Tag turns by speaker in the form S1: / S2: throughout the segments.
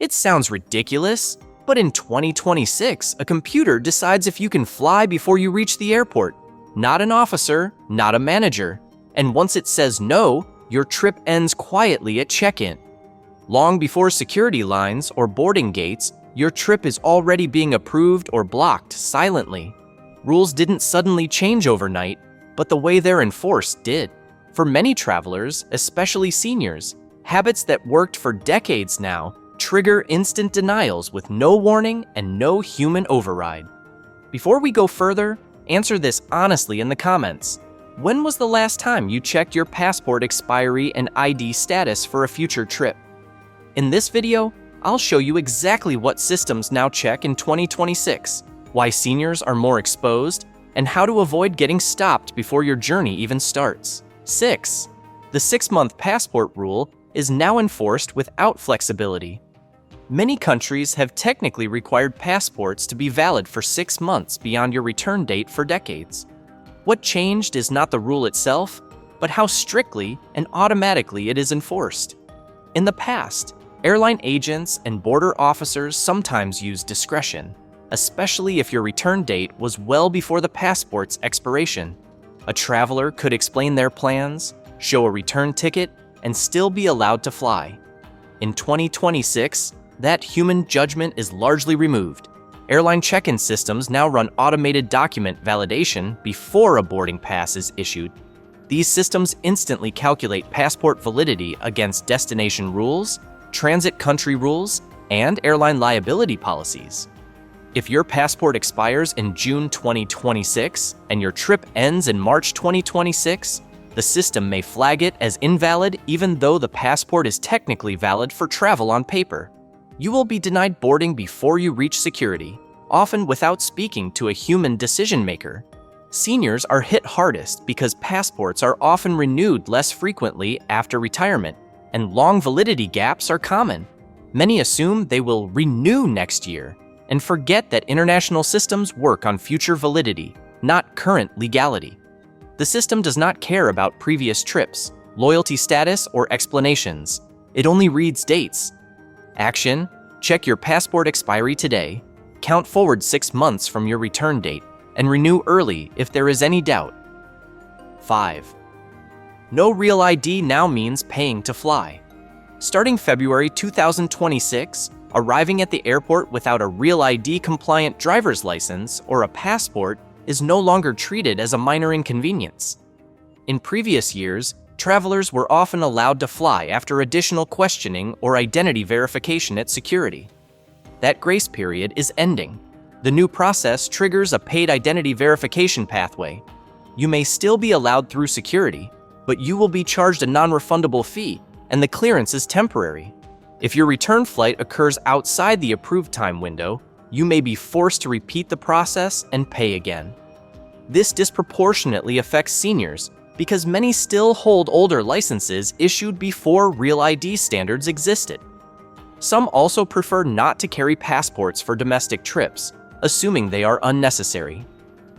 S1: It sounds ridiculous, but in 2026, a computer decides if you can fly before you reach the airport. Not an officer, not a manager. And once it says no, your trip ends quietly at check-in. Long before security lines or boarding gates, your trip is already being approved or blocked silently. Rules didn't suddenly change overnight, but the way they're enforced did. For many travelers, especially seniors, habits that worked for decades now trigger instant denials with no warning and no human override. Before we go further, answer this honestly in the comments. When was the last time you checked your passport expiry and ID status for a future trip? In this video, I'll show you exactly what systems now check in 2026, why seniors are more exposed, and how to avoid getting stopped before your journey even starts. 6. The 6-month passport rule is now enforced without flexibility. Many countries have technically required passports to be valid for 6 months beyond your return date for decades. What changed is not the rule itself, but how strictly and automatically it is enforced. In the past, airline agents and border officers sometimes used discretion, especially if your return date was well before the passport's expiration. A traveler could explain their plans, show a return ticket, and still be allowed to fly. In 2026, that human judgment is largely removed. Airline check-in systems now run automated document validation before a boarding pass is issued. These systems instantly calculate passport validity against destination rules, transit country rules, and airline liability policies. If your passport expires in June 2026 and your trip ends in March 2026, the system may flag it as invalid even though the passport is technically valid for travel on paper. You will be denied boarding before you reach security, often without speaking to a human decision maker. Seniors are hit hardest because passports are often renewed less frequently after retirement, and long validity gaps are common. Many assume they will renew next year and forget that international systems work on future validity, not current legality. The system does not care about previous trips, loyalty status, or explanations. It only reads dates. Action: check your passport expiry today, count forward 6 months from your return date, and renew early if there is any doubt. 5. No real ID now means paying to fly. Starting February 2026, arriving at the airport without a real ID-compliant driver's license or a passport is no longer treated as a minor inconvenience. In previous years, travelers were often allowed to fly after additional questioning or identity verification at security. That grace period is ending. The new process triggers a paid identity verification pathway. You may still be allowed through security, but you will be charged a non-refundable fee, and the clearance is temporary. If your return flight occurs outside the approved time window, you may be forced to repeat the process and pay again. This disproportionately affects seniors because many still hold older licenses issued before Real ID standards existed. Some also prefer not to carry passports for domestic trips, assuming they are unnecessary.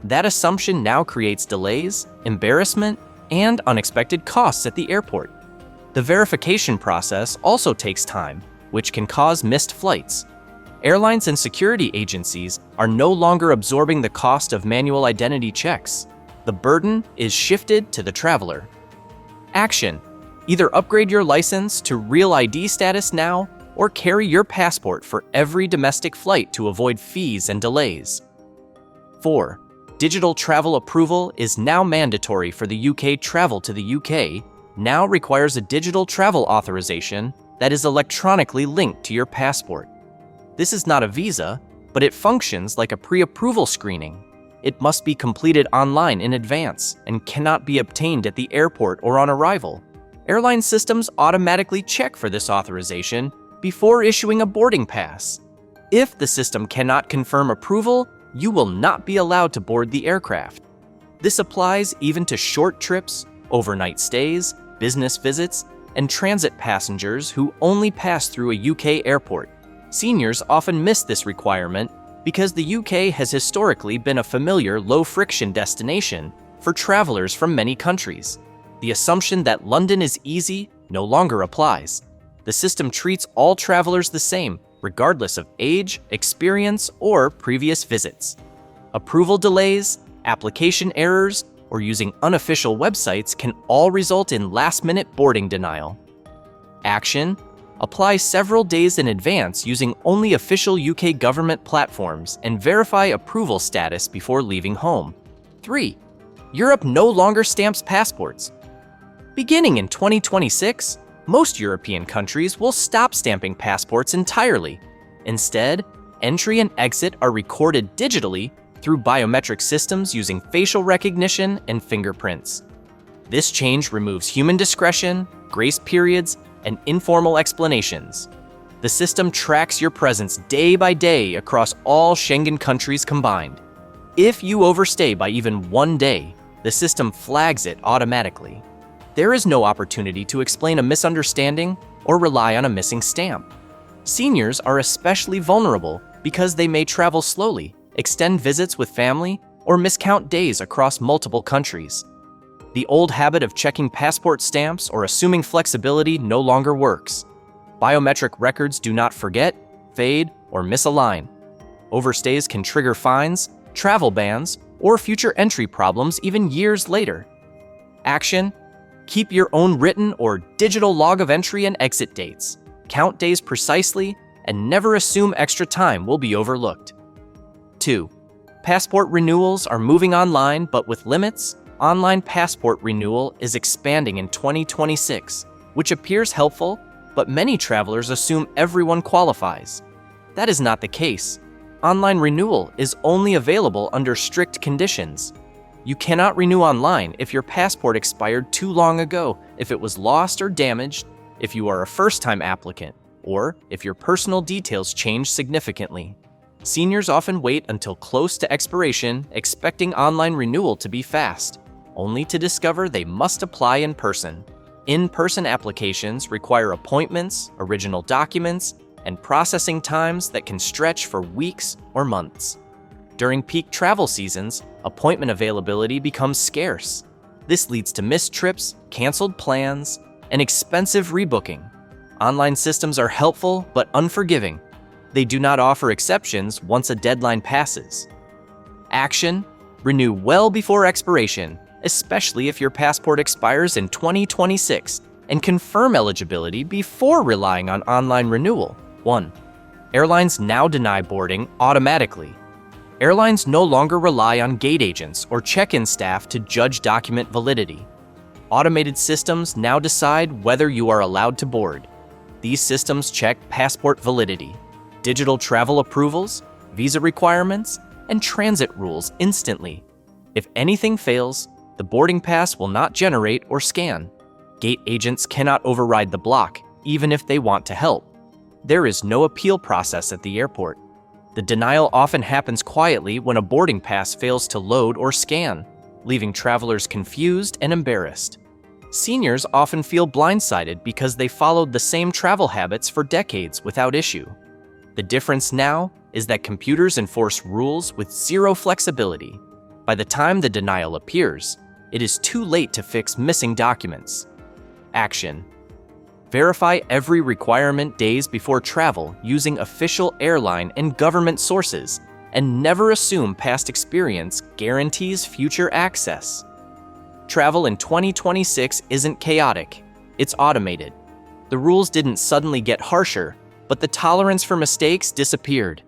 S1: That assumption now creates delays, embarrassment, and unexpected costs at the airport. The verification process also takes time, which can cause missed flights. Airlines and security agencies are no longer absorbing the cost of manual identity checks. The burden is shifted to the traveler. Action: either upgrade your license to Real ID status now, or carry your passport for every domestic flight to avoid fees and delays. 4. Digital travel approval is now mandatory for the UK. Travel to the UK now requires a digital travel authorization that is electronically linked to your passport. This is not a visa, but it functions like a pre-approval screening. It must be completed online in advance and cannot be obtained at the airport or on arrival. Airline systems automatically check for this authorization before issuing a boarding pass. If the system cannot confirm approval, you will not be allowed to board the aircraft. This applies even to short trips, overnight stays, business visits, and transit passengers who only pass through a UK airport. Seniors often miss this requirement because the UK has historically been a familiar low-friction destination for travelers from many countries. The assumption that London is easy no longer applies. The system treats all travelers the same, regardless of age, experience, or previous visits. Approval delays, application errors, or using unofficial websites can all result in last-minute boarding denial. Action: apply several days in advance using only official UK government platforms and verify approval status before leaving home. 3. Europe no longer stamps passports. Beginning in 2026, most European countries will stop stamping passports entirely. Instead, entry and exit are recorded digitally through biometric systems using facial recognition and fingerprints. This change removes human discretion, grace periods, and informal explanations. The system tracks your presence day by day across all Schengen countries combined. If you overstay by even 1 day, the system flags it automatically. There is no opportunity to explain a misunderstanding or rely on a missing stamp. Seniors are especially vulnerable because they may travel slowly, extend visits with family, or miscount days across multiple countries. The old habit of checking passport stamps or assuming flexibility no longer works. Biometric records do not forget, fade, or misalign. Overstays can trigger fines, travel bans, or future entry problems even years later. Action: keep your own written or digital log of entry and exit dates. Count days precisely and never assume extra time will be overlooked. 2. Passport renewals are moving online, but with limits. Online passport renewal is expanding in 2026, which appears helpful, but many travelers assume everyone qualifies. That is not the case. Online renewal is only available under strict conditions. You cannot renew online if your passport expired too long ago, if it was lost or damaged, if you are a first-time applicant, or if your personal details change significantly. Seniors often wait until close to expiration, expecting online renewal to be fast, only to discover they must apply in person. In-person applications require appointments, original documents, and processing times that can stretch for weeks or months. During peak travel seasons, appointment availability becomes scarce. This leads to missed trips, canceled plans, and expensive rebooking. Online systems are helpful but unforgiving. They do not offer exceptions once a deadline passes. Action: renew well before expiration, especially if your passport expires in 2026, and confirm eligibility before relying on online renewal. 1. Airlines now deny boarding automatically. Airlines no longer rely on gate agents or check-in staff to judge document validity. Automated systems now decide whether you are allowed to board. These systems check passport validity, digital travel approvals, visa requirements, and transit rules instantly. If anything fails, the boarding pass will not generate or scan. Gate agents cannot override the block, even if they want to help. There is no appeal process at the airport. The denial often happens quietly when a boarding pass fails to load or scan, leaving travelers confused and embarrassed. Seniors often feel blindsided because they followed the same travel habits for decades without issue. The difference now is that computers enforce rules with zero flexibility. By the time the denial appears, it is too late to fix missing documents. Action: verify every requirement days before travel using official airline and government sources, and never assume past experience guarantees future access. Travel in 2026 isn't chaotic, it's automated. The rules didn't suddenly get harsher, but the tolerance for mistakes disappeared.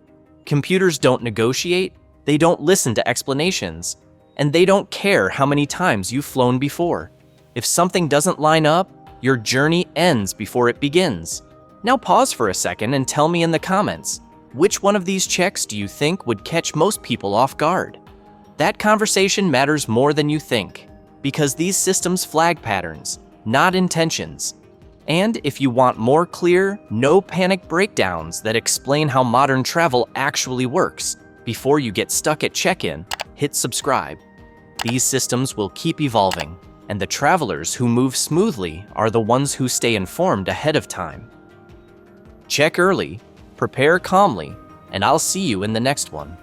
S1: Computers don't negotiate, they don't listen to explanations, and they don't care how many times you've flown before. If something doesn't line up, your journey ends before it begins. Now pause for a second and tell me in the comments, which one of these checks do you think would catch most people off guard? That conversation matters more than you think, because these systems flag patterns, not intentions. And if you want more clear, no-panic breakdowns that explain how modern travel actually works, before you get stuck at check-in, hit subscribe. These systems will keep evolving, and the travelers who move smoothly are the ones who stay informed ahead of time. Check early, prepare calmly, and I'll see you in the next one.